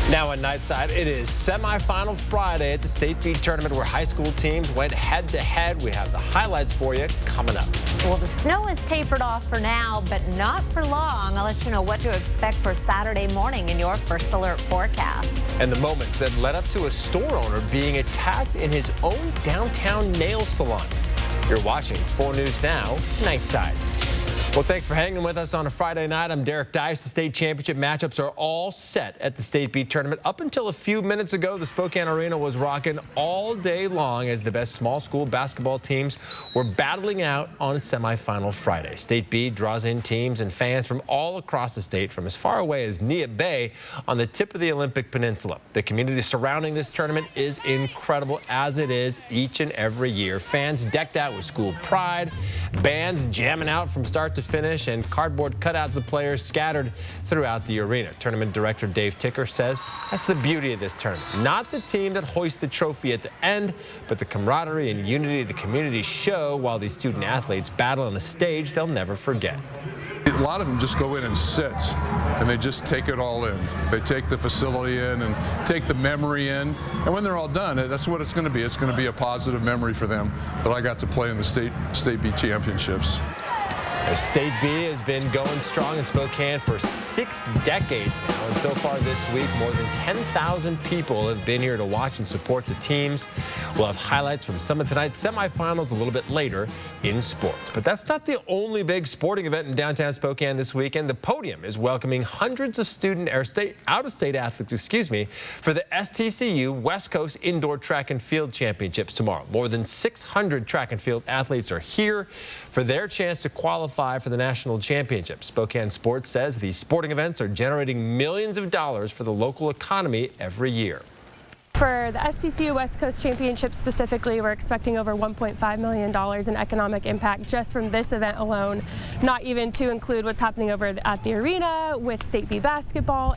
Now on Nightside, it is semifinal Friday at the State Beat Tournament where high school teams went head-to-head. We have the highlights for you coming up. Well, the snow is tapered off for now, but not for long. I'll let you know what to expect for Saturday morning in your First Alert forecast. And the moments that led up to a store owner being attacked in his own downtown nail salon. You're watching 4 News Now, Nightside. Well, thanks for hanging with us on a Friday night. I'm Derek Dice. The state championship matchups are all set at the State Beat Tournament. Up until a few minutes ago, the Spokane Arena was rocking all day long as the best small school basketball teams were battling out on a semifinal Friday. State Beat draws in teams and fans from all across the state, from as far away as Neah Bay on the tip of the Olympic Peninsula. The community surrounding this tournament is incredible, as it is each and every year. Fans decked out with school pride, bands jamming out from start to finish, and cardboard cutouts of players scattered throughout the arena. Tournament director Dave Ticker says that's the beauty of this tournament. Not the team that hoists the trophy at the end, but the camaraderie and unity the community show while these student athletes battle on a stage they'll never forget. A lot of them just go in and sit, and they just take it all in. They take the facility in and take the memory in, and when they're all done, that's what it's going to be. It's going to be a positive memory for them that I got to play in the State Beat Championships. The State B has been going strong in Spokane for 6 decades now, and so far this week, more than 10,000 people have been here to watch and support the teams. We'll have highlights from some of tonight's semifinals a little bit later in sports. But that's not the only big sporting event in downtown Spokane this weekend. The Podium is welcoming hundreds of out-of-state athletes, for the STCU West Coast Indoor Track and Field Championships tomorrow. More than 600 track and field athletes are here for their chance to qualify for the national championship. Spokane Sports says these sporting events are generating millions of dollars for the local economy every year. For the STCU West Coast Championship specifically, we're expecting over $1.5 million in economic impact just from this event alone, not even to include what's happening over at the arena with State B basketball.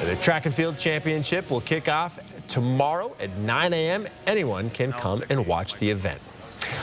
The track and field championship will kick off tomorrow at 9 a.m. Anyone can come and watch the event.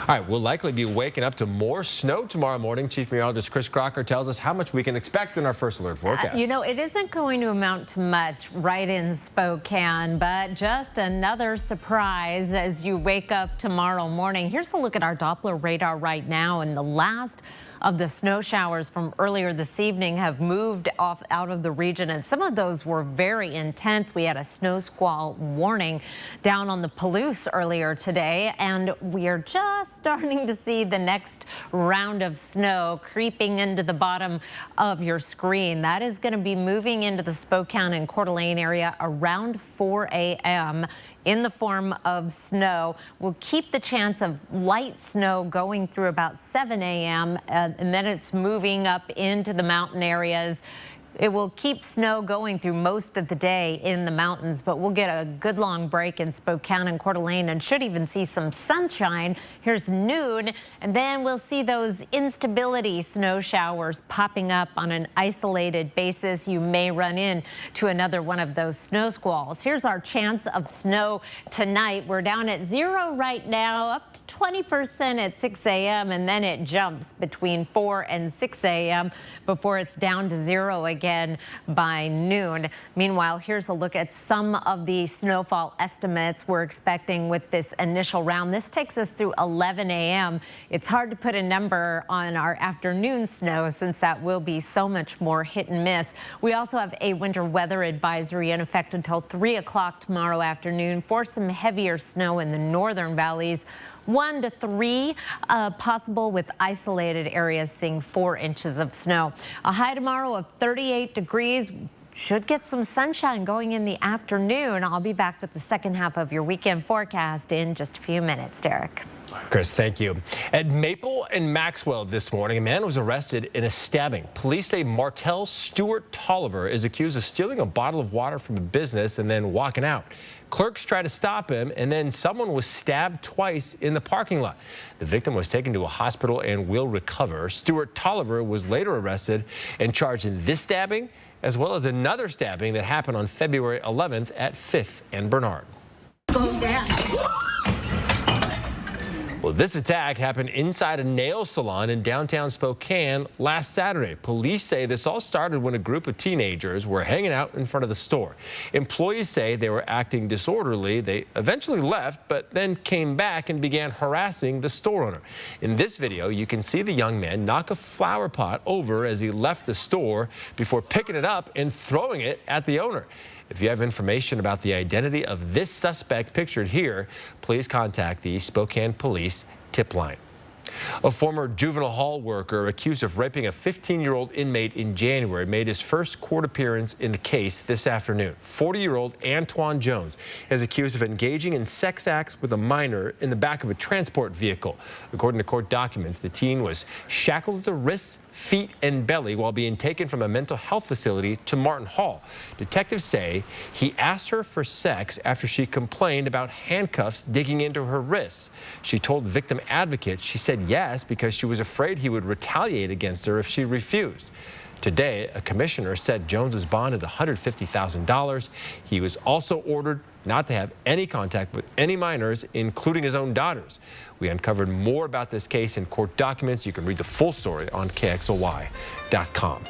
All right, we'll likely be waking up to more snow tomorrow morning. Chief Meteorologist Chris Crocker tells us how much we can expect in our First Alert forecast. You know, it isn't going to amount to much right in Spokane, but just another surprise as you wake up tomorrow morning. Here's a look at our Doppler radar right now, and the last of the snow showers from earlier this evening have moved off out of the region, and some of those were very intense. We had a snow squall warning down on the Palouse earlier today, and we are just starting to see the next round of snow creeping into the bottom of your screen. That is going to be moving into the Spokane and Coeur d'Alene area around 4 a.m. in the form of snow. We'll keep the chance of light snow going through about 7 a.m. And then it's moving up into the mountain areas. It will keep snow going through most of the day in the mountains, but we'll get a good long break in Spokane and Coeur d'Alene and should even see some sunshine. Here's noon, and then we'll see those instability snow showers popping up on an isolated basis. You may run into another one of those snow squalls. Here's our chance of snow tonight. We're down at 0 right now, up to 20% at 6 a.m., and then it jumps between 4 and 6 a.m. before it's down to 0 again by noon. Meanwhile, here's a look at some of the snowfall estimates we're expecting with this initial round. This takes us through 11 a.m. It's hard to put a number on our afternoon snow since that will be so much more hit and miss. We also have a winter weather advisory in effect until 3 o'clock tomorrow afternoon for some heavier snow in the northern valleys. 1 to 3 possible, with isolated areas seeing 4 inches of snow. A high tomorrow of 38 degrees. Should get some sunshine going in the afternoon. I'll be back with the second half of your weekend forecast in just a few minutes, Derek. Chris, thank you. At Maple and Maxwell this morning, a man was arrested in a stabbing. Police say Martell Stewart Tolliver is accused of stealing a bottle of water from a business and then walking out. Clerks tried to stop him, and then someone was stabbed twice in the parking lot. The victim was taken to a hospital and will recover. Stewart Tolliver was later arrested and charged in this stabbing, as well as another stabbing that happened on February 11th at 5th and Bernard. Go down. Well, this attack happened inside a nail salon in downtown Spokane last Saturday. Police say this all started when a group of teenagers were hanging out in front of the store. Employees say they were acting disorderly. They eventually left, but then came back and began harassing the store owner. In this video, you can see the young man knock a flower pot over as he left the store before picking it up and throwing it at the owner. If you have information about the identity of this suspect pictured here, please contact the Spokane Police tip line. A former juvenile hall worker accused of raping a 15-year-old inmate in January made his first court appearance in the case this afternoon. 40-year-old Antoine Jones is accused of engaging in sex acts with a minor in the back of a transport vehicle. According to court documents, the teen was shackled at the wrists, feet, and belly while being taken from a mental health facility to Martin Hall. Detectives say he asked her for sex after she complained about handcuffs digging into her wrists. She told victim advocates she said yes because she was afraid he would retaliate against her if she refused. Today, a commissioner set Jones's bond at $150,000. He was also ordered not to have any contact with any minors, including his own daughters. We uncovered more about this case in court documents. You can read the full story on KXLY.com.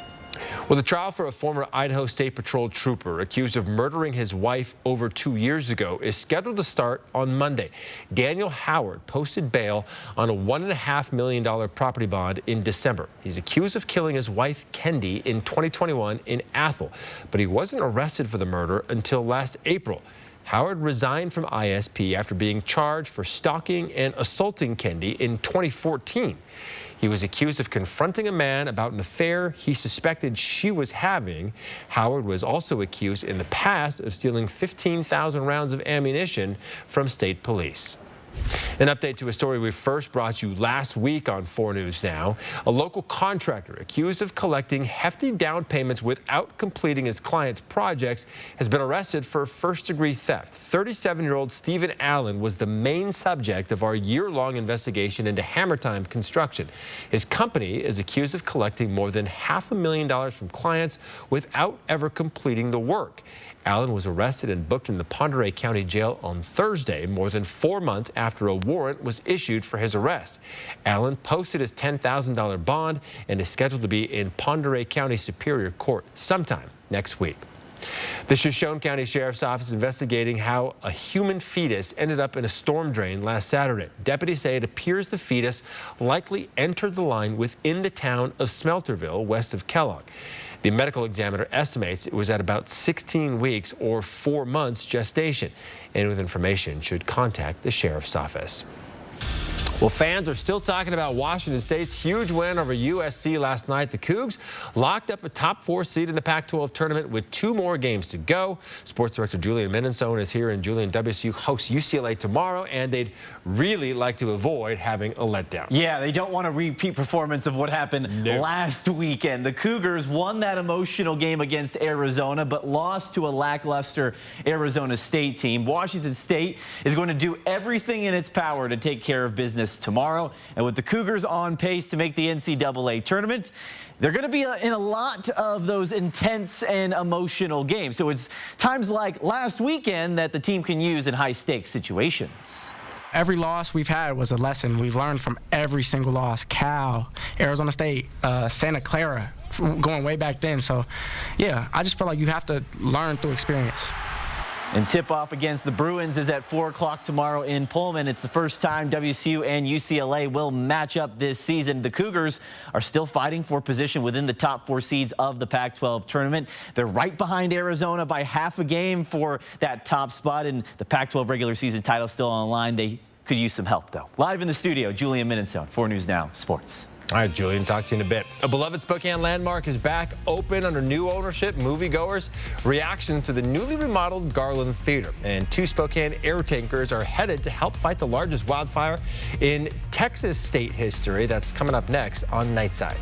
Well, the trial for a former Idaho State Patrol trooper accused of murdering his wife over 2 years ago is scheduled to start on Monday. Daniel Howard posted bail on a $1.5 million property bond in December. He's accused of killing his wife, Kendi, in 2021 in Athol, but he wasn't arrested for the murder until last April. Howard resigned from ISP after being charged for stalking and assaulting Kendi in 2014. He was accused of confronting a man about an affair he suspected she was having. Howard was also accused in the past of stealing 15,000 rounds of ammunition from state police. An update to a story we first brought you last week on 4 News Now. A local contractor accused of collecting hefty down payments without completing his client's projects has been arrested for first-degree theft. 37-year-old Stephen Allen was the main subject of our year-long investigation into Hammer Time Construction. His company is accused of collecting more than $500,000 from clients without ever completing the work. Allen was arrested and booked in the Pend Oreille County Jail on Thursday, more than 4 months after a warrant was issued for his arrest. Allen posted his $10,000 bond and is scheduled to be in Pend Oreille County Superior Court sometime next week. The Shoshone County Sheriff's Office investigating how a human fetus ended up in a storm drain last Saturday. Deputies say it appears the fetus likely entered the line within the town of Smelterville, west of Kellogg. The medical examiner estimates it was at about 16 weeks or 4 months gestation. And with information should contact the sheriff's office. Well, fans are still talking about Washington State's huge win over USC last night. The Cougs locked up a top 4 seed in the Pac-12 tournament with 2 more games to go. Sports director Julian Minnesone is here, and Julian, WSU hosts UCLA tomorrow, and they'd really like to avoid having a letdown. Yeah, they don't want a repeat performance of what happened last weekend. The Cougars won that emotional game against Arizona, but lost to a lackluster Arizona State team. Washington State is going to do everything in its power to take care of business tomorrow, and with the Cougars on pace to make the NCAA tournament, they're going to be in a lot of those intense and emotional games. So it's times like last weekend that the team can use in high-stakes situations. Every loss we've had was a lesson. We've learned from every single loss. Cal, Arizona State, Santa Clara, going way back then. So, yeah, I just feel like you have to learn through experience. And tip-off against the Bruins is at 4 o'clock tomorrow in Pullman. It's the first time WSU and UCLA will match up this season. The Cougars are still fighting for position within the top 4 seeds of the Pac-12 tournament. They're right behind Arizona by half a game for that top spot, and the Pac-12 regular season title still on the line. They could use some help, though. Live in the studio, Julian Minnesone, 4 News Now Sports. All right, Julian, talk to you in a bit. A beloved Spokane landmark is back open under new ownership. Moviegoers' reaction to the newly remodeled Garland Theater. And 2 Spokane air tankers are headed to help fight the largest wildfire in Texas state history. That's coming up next on Nightside.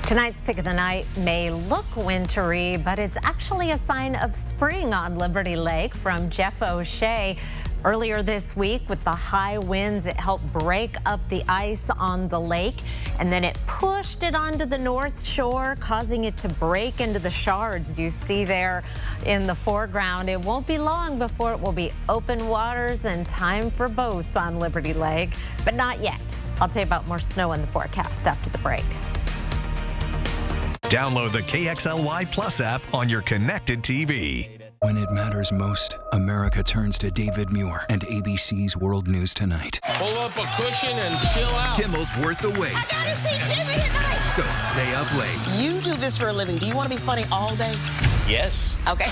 Tonight's pick of the night may look wintry, but it's actually a sign of spring on Liberty Lake from Jeff O'Shea. Earlier this week, with the high winds, it helped break up the ice on the lake, and then it pushed it onto the North Shore, causing it to break into the shards you see there in the foreground. It won't be long before it will be open waters and time for boats on Liberty Lake, but not yet. I'll tell you about more snow in the forecast after the break. Download the KXLY Plus app on your connected TV. When it matters most, America turns to David Muir and ABC's World News Tonight. Pull up a cushion and chill out. Kimmel's worth the wait. I gotta see Jimmy tonight. So stay up late. You do this for a living. Do you want to be funny all day? Yes. Okay.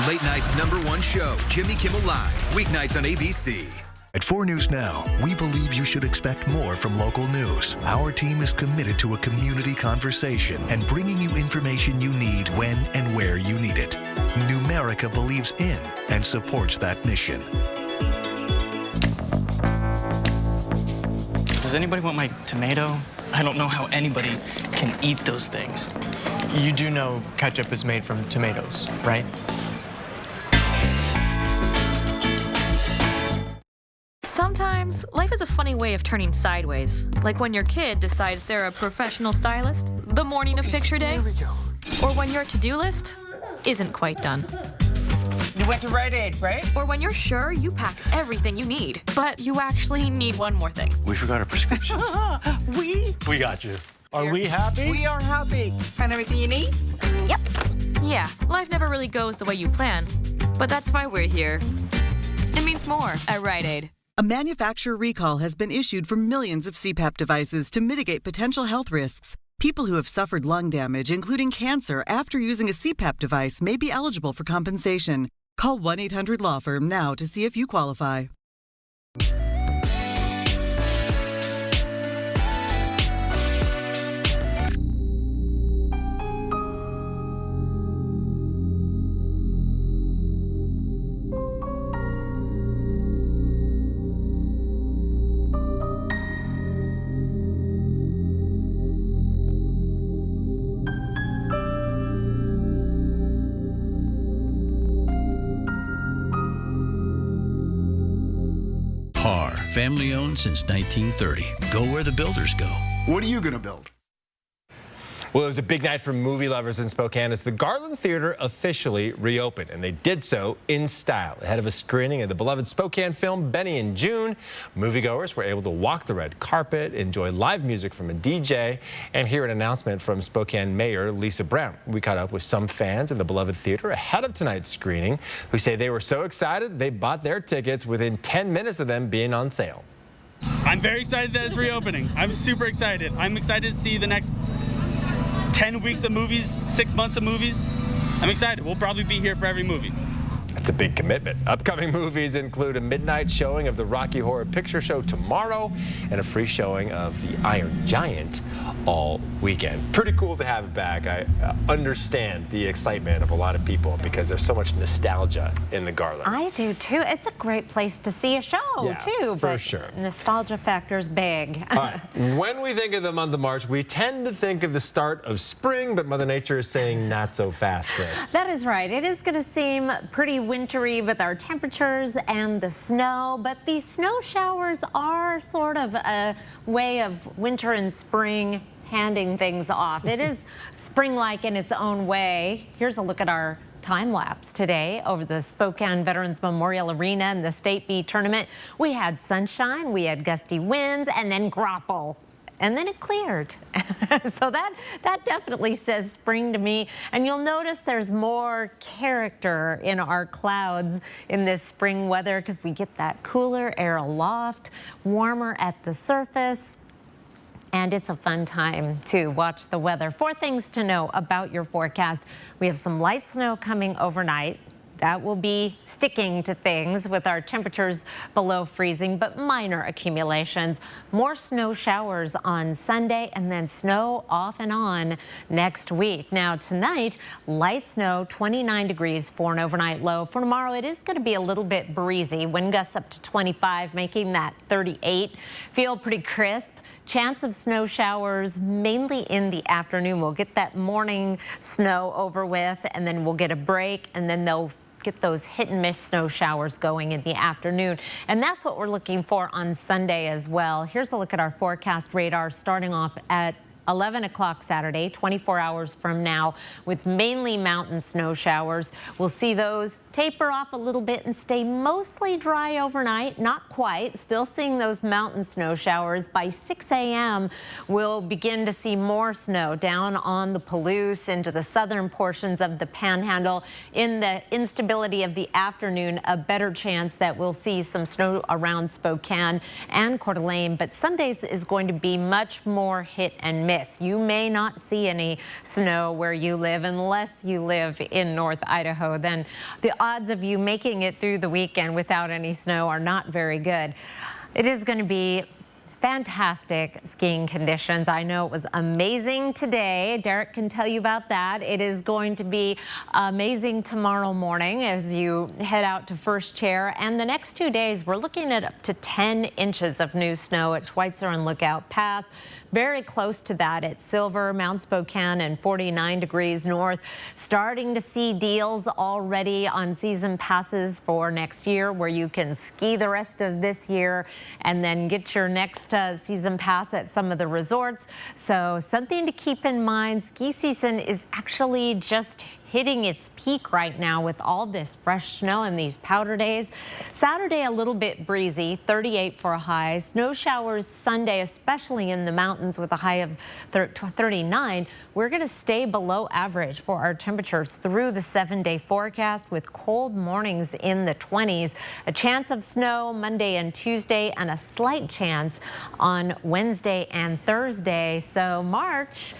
Late night's #1 show, Jimmy Kimmel Live, weeknights on ABC. At 4 News Now, we believe you should expect more from local news. Our team is committed to a community conversation and bringing you information you need when and where you need it. Numerica believes in and supports that mission. Does anybody want my tomato? I don't know how anybody can eat those things. You do know ketchup is made from tomatoes, right? Sometimes life is a funny way of turning sideways, like when your kid decides they're a professional stylist the morning of picture day, or when your to-do list isn't quite done. You went to Rite Aid, right? Or when you're sure you packed everything you need, but you actually need one more thing. We forgot our prescriptions. We got you. Are we happy? We are happy. Find everything you need? Yep. Yeah, life never really goes the way you plan, but that's why we're here. It means more at Rite Aid. A manufacturer recall has been issued for millions of CPAP devices to mitigate potential health risks. People who have suffered lung damage, including cancer, after using a CPAP device may be eligible for compensation. Call 1-800-LAW-FIRM now to see if you qualify. Family owned since 1930. Go where the builders go. What are you going to build? Well, it was a big night for movie lovers in Spokane as the Garland Theater officially reopened, and they did so in style. Ahead of a screening of the beloved Spokane film Benny and June, moviegoers were able to walk the red carpet, enjoy live music from a DJ, and hear an announcement from Spokane Mayor Lisa Brown. We caught up with some fans in the beloved theater ahead of tonight's screening who say they were so excited they bought their tickets within 10 minutes of them being on sale. I'm very excited that it's reopening. I'm super excited. I'm excited to see the next 10 weeks of movies, 6 months of movies. I'm excited. We'll probably be here for every movie. That's a big commitment. Upcoming movies include a midnight showing of the Rocky Horror Picture Show tomorrow and a free showing of The Iron Giant all weekend. Pretty cool to have it back. I understand the excitement of a lot of people because there's so much nostalgia in the Garland. I do too. It's a great place to see a show too. For but sure. Nostalgia factor's big. All right. When we think of the month of March, we tend to think of the start of spring, but Mother Nature is saying not so fast, Chris. That is right. It is going to seem pretty wintry with our temperatures and the snow, but these snow showers are sort of a way of winter and spring handing things off. It is spring-like in its own way. Here's a look at our time lapse today over the Spokane Veterans Memorial Arena and the State B tournament. We had sunshine, we had gusty winds, and then grapple. And then it cleared. So that definitely says spring to me. And you'll notice there's more character in our clouds in this spring weather because we get that cooler air aloft, warmer at the surface. And it's a fun time to watch the weather. 4 things to know about your forecast. We have some light snow coming overnight. That will be sticking to things with our temperatures below freezing, but minor accumulations. More snow showers on Sunday and then snow off and on next week. Now tonight, light snow, 29 degrees for an overnight low. For tomorrow, it is going to be a little bit breezy. Wind gusts up to 25, making that 38. Feel pretty crisp. Chance of snow showers mainly in the afternoon. We'll get that morning snow over with, and then we'll get a break, and then they'll get those hit and miss snow showers going in the afternoon. And that's what we're looking for on Sunday as well. Here's a look at our forecast radar starting off at 11 o'clock Saturday, 24 hours from now, with mainly mountain snow showers. We'll see those taper off a little bit and stay mostly dry overnight. Not quite. Still seeing those mountain snow showers. By 6 a.m., we'll begin to see more snow down on the Palouse into the southern portions of the Panhandle. In the instability of the afternoon, a better chance that we'll see some snow around Spokane and Coeur d'Alene. But Sundays is going to be much more hit and miss. You may not see any snow where you live unless you live in North Idaho. Then the odds of you making it through the weekend without any snow are not very good. It is going to be fantastic skiing conditions. I know it was amazing today. Derek can tell you about that. It is going to be amazing tomorrow morning as you head out to First Chair. And the next 2 days, we're looking at up to 10 inches of new snow at Schweitzer and Lookout Pass. Very close to that at Silver, Mount Spokane, and 49 degrees north. Starting to see deals already on season passes for next year where you can ski the rest of this year and then get your next season pass at some of the resorts. So something to keep in mind. Ski season is actually just hitting its peak right now with all this fresh snow and these powder days. Saturday, a little bit breezy, 38 for a high. Snow showers Sunday, especially in the mountains with a high of 39. We're going to stay below average for our temperatures through the 7-day forecast with cold mornings in the 20s. A chance of snow Monday and Tuesday and a slight chance on Wednesday and Thursday. So March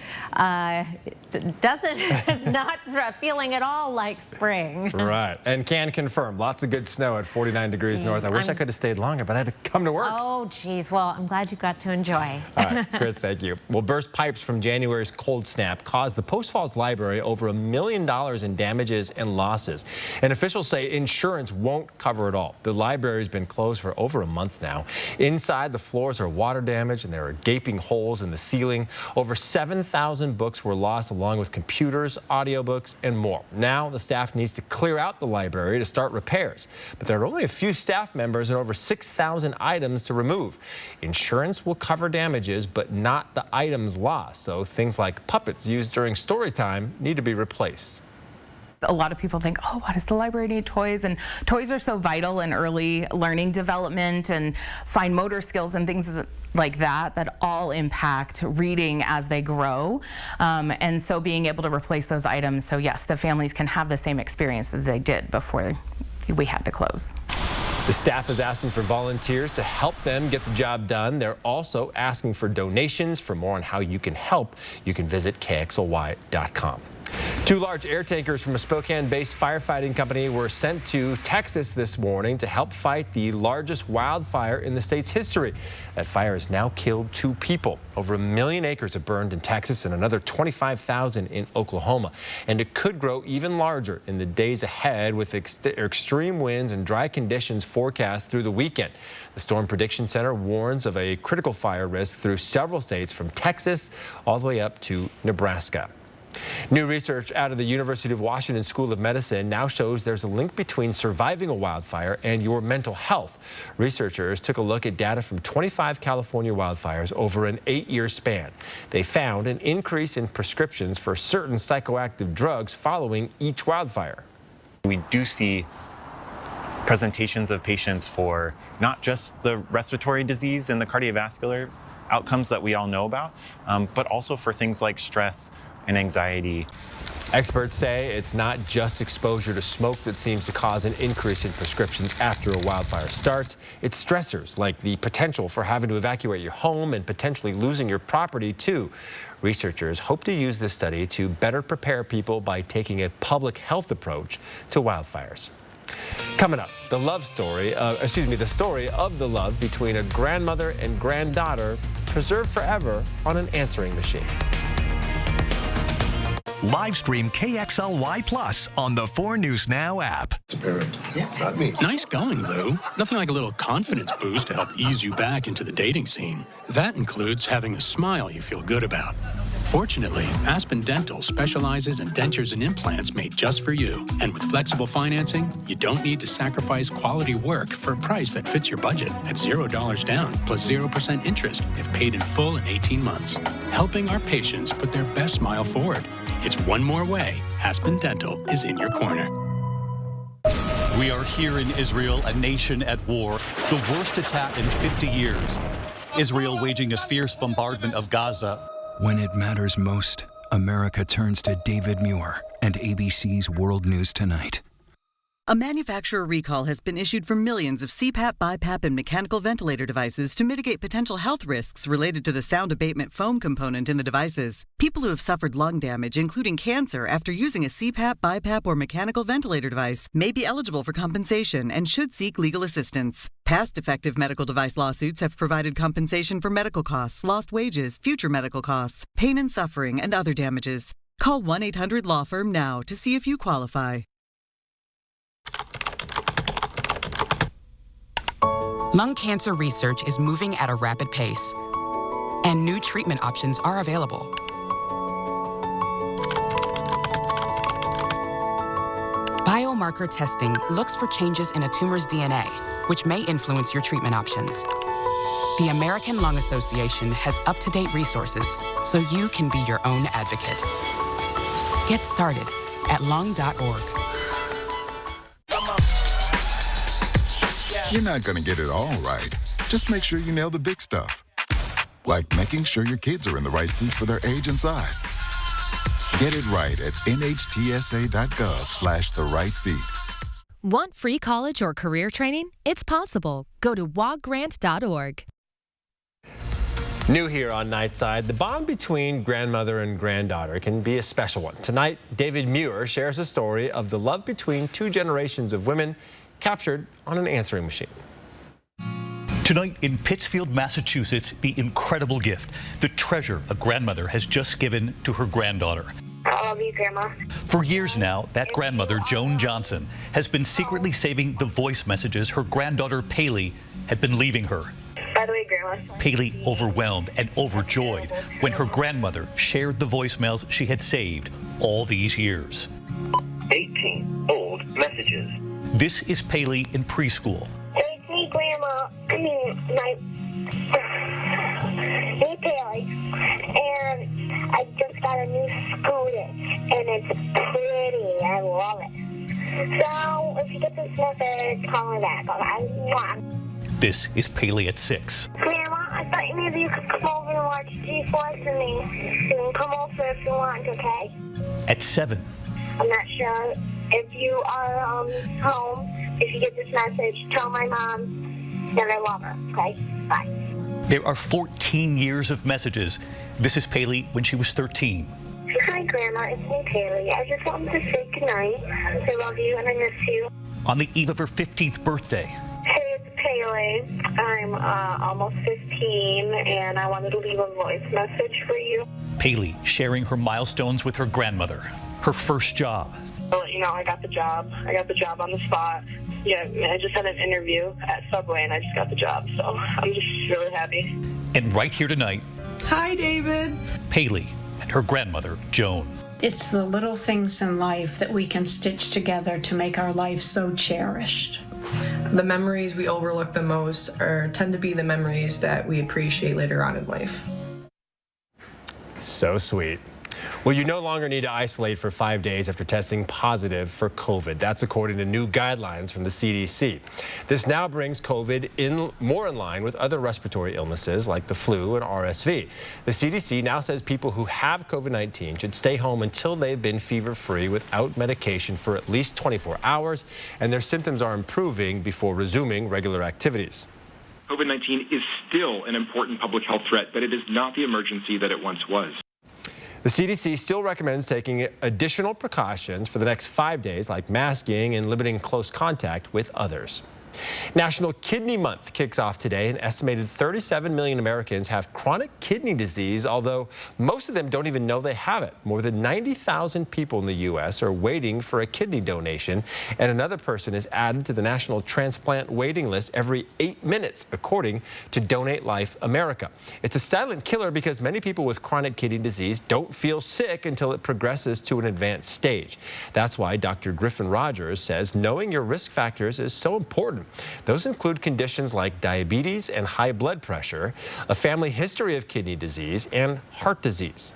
is not feeling at all like spring. Right. And can confirm lots of good snow at 49 degrees north. I wish I could have stayed longer, but I had to come to work. Oh, geez. Well, I'm glad you got to enjoy. All right, Chris, thank you. Well, burst pipes from January's cold snap caused the Post Falls Library over $1 million in damages and losses. And officials say insurance won't cover it all. The library's been closed for over a month now. Inside, the floors are water damaged and there are gaping holes in the ceiling. Over 7,000 books were lost, along with computers, audiobooks, and more. Now the staff needs to clear out the library to start repairs, but there are only a few staff members and over 6,000 items to remove. Insurance will cover damages, but not the items lost, so things like puppets used during story time need to be replaced. A lot of people think, oh, why does the library need toys? And toys are so vital in early learning development and fine motor skills and things like that all impact reading as they grow. And so being able to replace those items so yes, the families can have the same experience that they did before we had to close. The staff is asking for volunteers to help them get the job done. They're also asking for donations. For more on how you can help, you can visit KXLY.com. 2 large air tankers from a Spokane-based firefighting company were sent to Texas this morning to help fight the largest wildfire in the state's history. That fire has now killed 2 people. Over 1 million acres have burned in Texas and another 25,000 in Oklahoma. And it could grow even larger in the days ahead with extreme winds and dry conditions forecast through the weekend. The Storm Prediction Center warns of a critical fire risk through several states from Texas all the way up to Nebraska. New research out of the University of Washington School of Medicine now shows there's a link between surviving a wildfire and your mental health. Researchers took a look at data from 25 California wildfires over an 8-year span. They found an increase in prescriptions for certain psychoactive drugs following each wildfire. We do see presentations of patients for not just the respiratory disease and the cardiovascular outcomes that we all know about, but also for things like stress and anxiety. Experts say it's not just exposure to smoke that seems to cause an increase in prescriptions after a wildfire starts. It's stressors like the potential for having to evacuate your home and potentially losing your property too. Researchers hope to use this study to better prepare people by taking a public health approach to wildfires. Coming up, the story of the love between a grandmother and granddaughter preserved forever on an answering machine. Live stream KXLY Plus on the 4 News Now app. It's a parent, not me. Nice going, Lou. Nothing like a little confidence boost to help ease you back into the dating scene. That includes having a smile you feel good about. Fortunately, Aspen Dental specializes in dentures and implants made just for you. And with flexible financing, you don't need to sacrifice quality work for a price that fits your budget at $0 down plus 0% interest if paid in full in 18 months. Helping our patients put their best smile forward. It's one more way Aspen Dental is in your corner. We are here in Israel, a nation at war, the worst attack in 50 years. Israel waging a fierce bombardment of Gaza. When it matters most, America turns to David Muir and ABC's World News Tonight. A manufacturer recall has been issued for millions of CPAP, BiPAP, and mechanical ventilator devices to mitigate potential health risks related to the sound abatement foam component in the devices. People who have suffered lung damage, including cancer, after using a CPAP, BiPAP, or mechanical ventilator device may be eligible for compensation and should seek legal assistance. Past defective medical device lawsuits have provided compensation for medical costs, lost wages, future medical costs, pain and suffering, and other damages. Call 1-800-LAW-FIRM now to see if you qualify. Lung cancer research is moving at a rapid pace, and new treatment options are available. Biomarker testing looks for changes in a tumor's DNA, which may influence your treatment options. The American Lung Association has up-to-date resources, so you can be your own advocate. Get started at lung.org. You're not going to get it all right. Just make sure you nail the big stuff. Like making sure your kids are in the right seat for their age and size. Get it right at nhtsa.gov/the-right-seat. Want free college or career training? It's possible. Go to waggrant.org. New here on Nightside, the bond between grandmother and granddaughter can be a special one. Tonight, David Muir shares the story of the love between two generations of women captured on an answering machine. Tonight in Pittsfield, Massachusetts, the incredible gift, the treasure a grandmother has just given to her granddaughter. I love you, Grandma. For years now, that grandmother, Joan Johnson, has been secretly saving the voice messages her granddaughter, Paley, had been leaving her. By the way, Grandma. Paley overwhelmed and overjoyed when her grandmother shared the voicemails she had saved all these years. 18 old messages. This is Paley in preschool. It's me, Grandma. Hey, Paley. And I just got a new scooter, and it's pretty. I love it. So, if you get this message, call me back, all right? This is Paley at 6. Grandma, I thought maybe you could come over and watch G-Force with me. You can come over if you want, okay? At 7. I'm not sure. If you are home, if you get this message, tell my mom that I love her, okay? Bye. There are 14 years of messages. This is Paley when she was 13. Hi, Grandma. It's me, Paley. I just wanted to say goodnight. I love you and I miss you. On the eve of her 15th birthday. Hey, it's Paley. I'm almost 15, and I wanted to leave a voice message for you. Paley sharing her milestones with her grandmother. Her first job. You know, I got the job. I got the job on the spot. Yeah, I just had an interview at Subway, and I just got the job. So I'm just really happy. And right here tonight. Hi, David. Paley and her grandmother, Joan. It's the little things in life that we can stitch together to make our life so cherished. The memories we overlook the most tend to be the memories that we appreciate later on in life. So sweet. Well, you no longer need to isolate for 5 days after testing positive for COVID. That's according to new guidelines from the CDC. This now brings COVID more in line with other respiratory illnesses like the flu and RSV. The CDC now says people who have COVID-19 should stay home until they've been fever-free without medication for at least 24 hours, and their symptoms are improving before resuming regular activities. COVID-19 is still an important public health threat, but it is not the emergency that it once was. The CDC still recommends taking additional precautions for the next 5 days, like masking and limiting close contact with others. National Kidney Month kicks off today. An estimated 37 million Americans have chronic kidney disease, although most of them don't even know they have it. More than 90,000 people in the U.S. are waiting for a kidney donation, and another person is added to the national transplant waiting list every 8 minutes, according to Donate Life America. It's a silent killer because many people with chronic kidney disease don't feel sick until it progresses to an advanced stage. That's why Dr. Griffin Rogers says knowing your risk factors is so important. Those include conditions like diabetes and high blood pressure, a family history of kidney disease, and heart disease.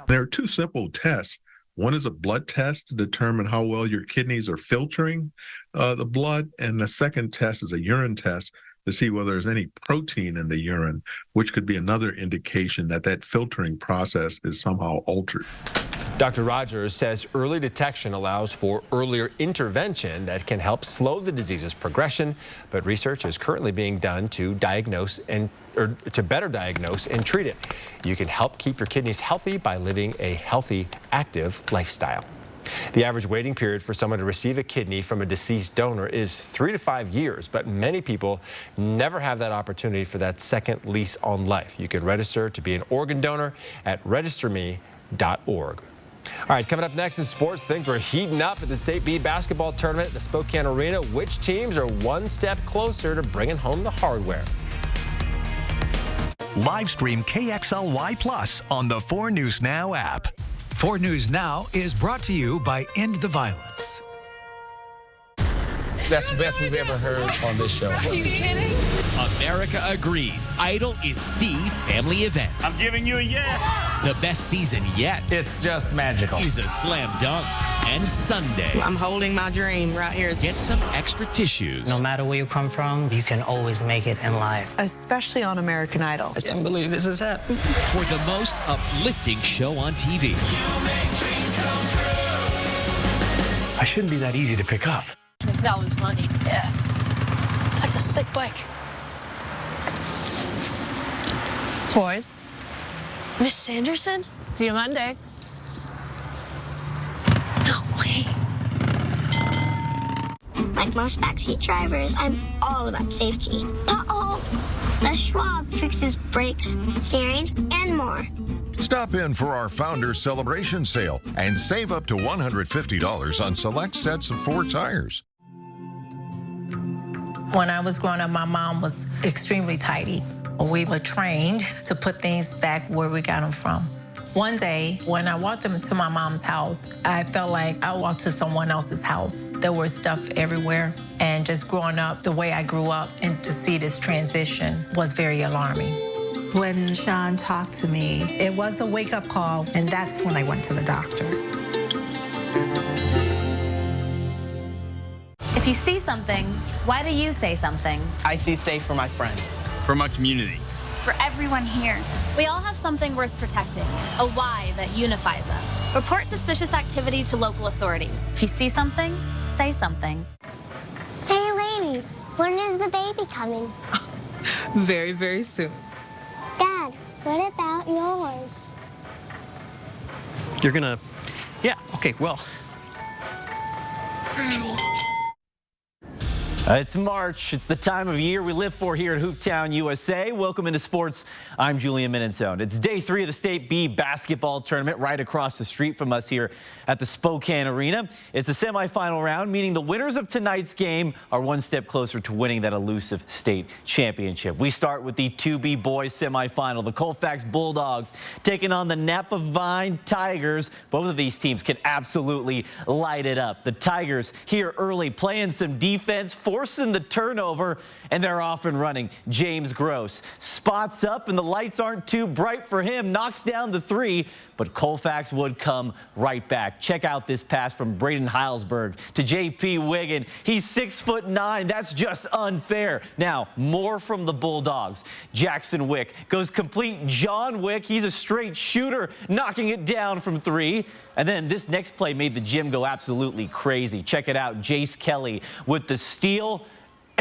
There are two simple tests. One is a blood test to determine how well your kidneys are filtering the blood, and the second test is a urine test to see whether there's any protein in the urine, which could be another indication that that filtering process is somehow altered. Dr. Rogers says early detection allows for earlier intervention that can help slow the disease's progression, but research is currently being done to better diagnose and treat it. You can help keep your kidneys healthy by living a healthy, active lifestyle. The average waiting period for someone to receive a kidney from a deceased donor is 3 to 5 years, but many people never have that opportunity for that second lease on life. You can register to be an organ donor at registerme.org. All right, coming up next in sports, things are heating up at the State B basketball tournament at the Spokane Arena. Which teams are one step closer to bringing home the hardware? Live stream KXLY Plus on the 4 News Now app. 4 News Now is brought to you by End the Violence. That's the best we've ever heard on this show. Are you kidding? America agrees. Idol is the family event. I'm giving you a yes. The best season yet. It's just magical. Is a slam dunk. And Sunday. I'm holding my dream right here. Get some extra tissues. No matter where you come from, you can always make it in life. Especially on American Idol. I can't believe this is happening. For the most uplifting show on TV. You make dreams come true. I shouldn't be that easy to pick up. That was funny. Yeah. That's a sick bike. Boys. Miss Sanderson? See you Monday. No way. Like most backseat drivers, I'm all about safety. Uh-oh! The Schwab fixes brakes, steering, and more. Stop in for our Founders Celebration Sale and save up to $150 on select sets of 4 tires. When I was growing up, my mom was extremely tidy. We were trained to put things back where we got them from. One day, when I walked into my mom's house, I felt like I walked to someone else's house. There was stuff everywhere, and just growing up the way I grew up and to see this transition was very alarming. When Sean talked to me, it was a wake-up call, and that's when I went to the doctor. If you see something, why do you say something? I see safe for my friends. For my community. For everyone here. We all have something worth protecting, a why that unifies us. Report suspicious activity to local authorities. If you see something, say something. Hey, lady, when is the baby coming? Very, very soon. Dad, what about yours? You're gonna... Yeah, okay, well... Hi. It's March. It's the time of year we live for here at Hooptown, USA. Welcome into sports. I'm Julian Minenzone. It's day 3 of the State B basketball tournament right across the street from us here at the Spokane Arena. It's a semifinal round, meaning the winners of tonight's game are one step closer to winning that elusive state championship. We start with the 2B boys semifinal. The Colfax Bulldogs taking on the Napa Vine Tigers. Both of these teams can absolutely light it up. The Tigers here early playing some defense, forcing the turnover, and they're off and running. James Gross spots up, and the lights aren't too bright for him. Knocks down the 3, but Colfax would come right back. Check out this pass from Braden Heilsberg to J.P. Wiggin. He's 6'9". That's just unfair. Now, more from the Bulldogs. Jackson Wick goes complete John Wick. He's a straight shooter, knocking it down from 3. And then this next play made the gym go absolutely crazy. Check it out. Jace Kelly with the steal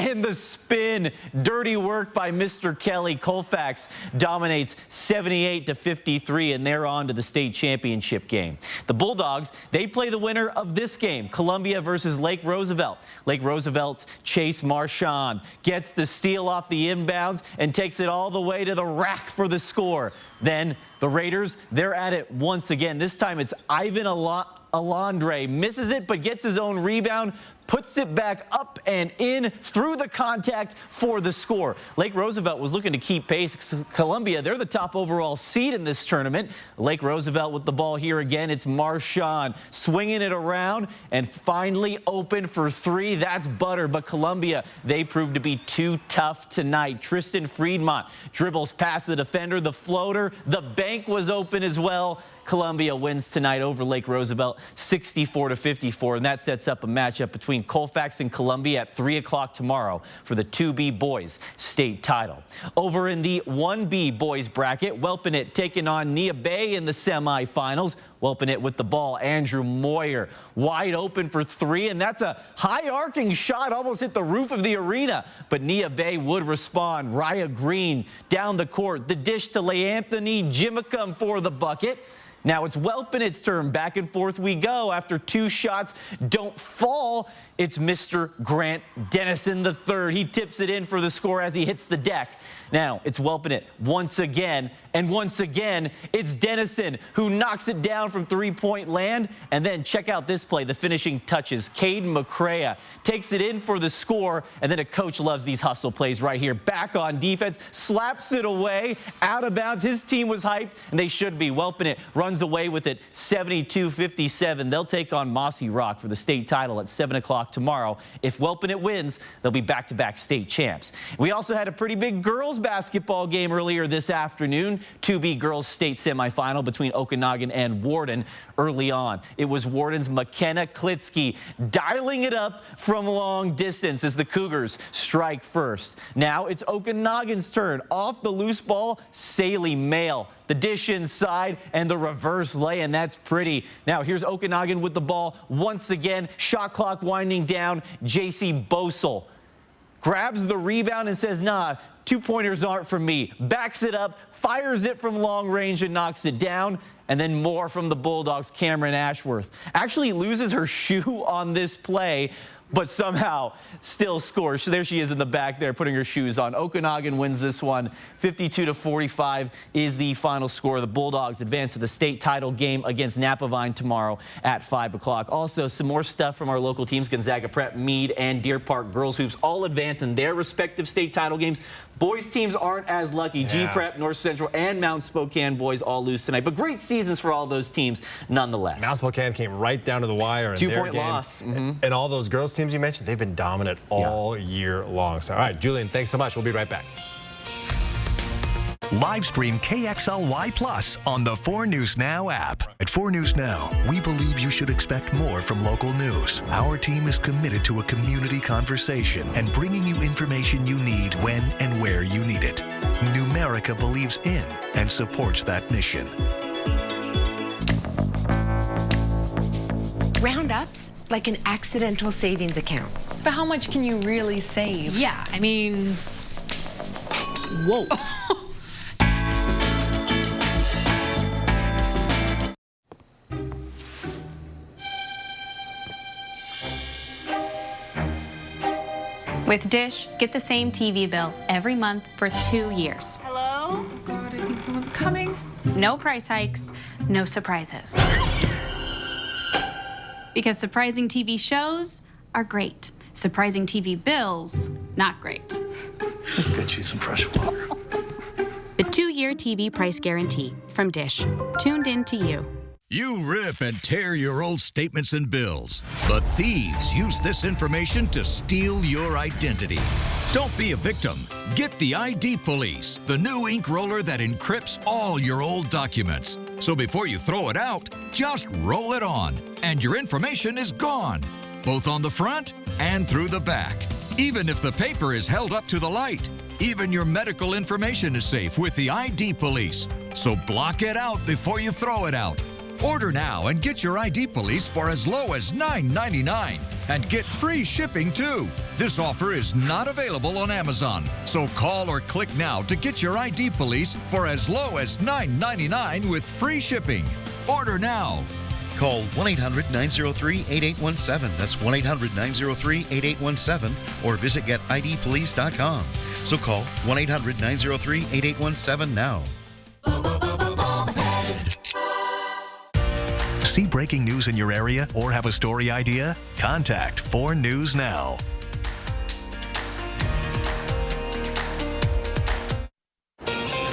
and the spin. Dirty work by Mr. Kelly. Colfax dominates 78-53, and they're on to the state championship game. The Bulldogs, they play the winner of this game, Columbia versus Lake Roosevelt. Lake Roosevelt's Chase Marchand gets the steal off the inbounds and takes it all the way to the rack for the score. Then the Raiders, they're at it once again. This time it's Ivan Alondre. Misses it, but gets his own rebound, puts it back up and in through the contact for the score. Lake Roosevelt was looking to keep pace. Columbia, they're the top overall seed in this tournament. Lake Roosevelt with the ball here again. It's Marchand swinging it around and finally open for three. That's butter, but Columbia, they proved to be too tough tonight. Tristan Friedmont dribbles past the defender, the floater. The bank was open as well. Columbia wins tonight over Lake Roosevelt 64-54, and that sets up a matchup between Colfax and Columbia at 3 o'clock tomorrow for the 2B boys state title. Over in the 1B boys bracket, Welpinit taking on Nia Bay in the semifinals. Welpinit with the ball. Andrew Moyer wide open for three, and that's a high arcing shot, almost hit the roof of the arena, but Nia Bay would respond. Raya Green down the court, the dish to Leanthony Jimicum for the bucket. Now it's Welpinit's turn. Back and forth we go. After two shots don't fall, it's Mr. Grant Dennison III. He tips it in for the score as he hits the deck. Now it's Welpinit once again, and once again, it's Dennison who knocks it down from three-point land. And then check out this play, the finishing touches. Caden McCrea takes it in for the score, and then a coach loves these hustle plays right here. Back on defense, slaps it away, out of bounds. His team was hyped, and they should be. Welpinit runs away with it 72-57. They'll take on Mossy Rock for the state title at 7 o'clock tomorrow. If Welpinit wins, they'll be back-to-back state champs. We also had a pretty big girls basketball game earlier this afternoon. 2B girls state semifinal between Okanagan and Warden. Early on, it was Warden's McKenna Klitsky dialing it up from long distance as the Cougars strike first. Now it's Okanagan's turn. Off the loose ball, Saley Mail. The dish inside and the reverse lay, and that's pretty. Now here's Okanagan with the ball once again. Shot clock winding down. JC Bosel grabs the rebound and says, nah, two-pointers aren't for me. Backs it up, fires it from long range and knocks it down. And then more from the Bulldogs. Cameron Ashworth actually loses her shoe on this play, but somehow still scores. So there she is in the back there putting her shoes on. Okanagan wins this one. 52-45 is the final score. The Bulldogs advance to the state title game against Napavine tomorrow at 5 o'clock. Also, some more stuff from our local teams. Gonzaga Prep, Meade, and Deer Park Girls Hoops all advance in their respective state title games. Boys teams aren't as lucky. G Prep, North Central, and Mount Spokane boys all lose tonight. But great seasons for all those teams nonetheless. Mount Spokane came right down to the wire. 2-point loss. And all those girls teams you mentioned, they've been dominant all year long. So, all right, Julian, thanks so much. We'll be right back. Live stream KXLY Plus on the 4 News Now app. At 4 News Now, we believe you should expect more from local news. Our team is committed to a community conversation and bringing you information you need when and where you need it. Numerica believes in and supports that mission. Roundup's like an accidental savings account. But how much can you really save? Yeah, I mean, whoa. With Dish, get the same TV bill every month for 2 years. Hello? Oh God, I think someone's coming. No price hikes, no surprises. Because surprising TV shows are great. Surprising TV bills, not great. Let's get you some fresh water. The 2-year TV price guarantee from Dish. Tuned in to you. You rip and tear your old statements and bills, but thieves use this information to steal your identity. Don't be a victim. Get the ID Police, the new ink roller that encrypts all your old documents. So before you throw it out, just roll it on, and your information is gone, both on the front and through the back. Even if the paper is held up to the light, even your medical information is safe with the ID Police. So block it out before you throw it out. Order now and get your ID Police for as low as $9.99 and get free shipping too. This offer is not available on Amazon, so call or click now to get your ID Police for as low as $9.99 with free shipping. Order now. Call 1-800-903-8817. That's 1-800-903-8817 or visit getidpolice.com. So call 1-800-903-8817 now. See breaking news in your area or have a story idea? Contact 4 News Now.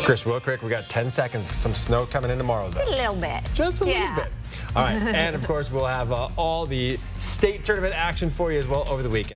Chris, real quick, we got 10 seconds. Some snow coming in tomorrow, though. A little bit. Just a little bit. All right, and of course, we'll have all the state tournament action for you as well over the weekend.